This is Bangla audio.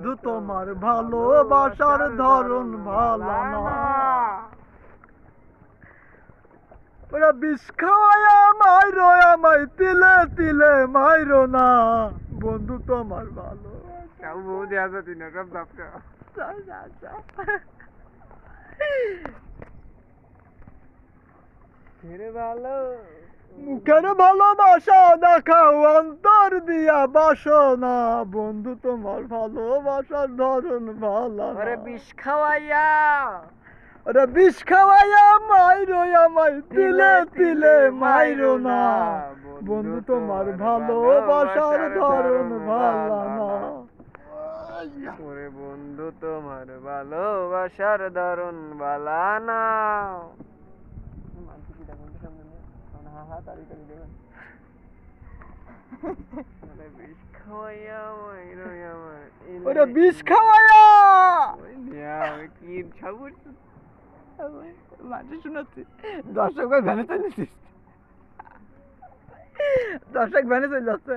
দু তোমার ভালোবাসার ধরন ভালো না। ওরা বিষ খাওয়ায়া মাইরো আমায় তিলে তিলে মাইরো না, বন্ধু তোমার ভালো মুখের ভালোবাসা দেখাও অন্তর দিয়া বাসনা, বন্ধু তোমার ভালোবাসার ধরন ভালো না। বিষ খাওয়াইয়া ওরা বিষ খাওয়াইয়া মাইরো আমায় তিলে তিলে মাইরো না, বন্ধু তোমার ভালোবাসার ধরন ভালো না। ওরে বন্ধু তোমার ভালোবাসার ধরন ভালো না। ওরা বিষ খাওয়াইয়া কি ছাগল মাঝে শোনাচ্ছি, দর্শক ভাই ভ্যানে চলেছিস, দর্শক ভ্যানে চলে যাচ্ছে।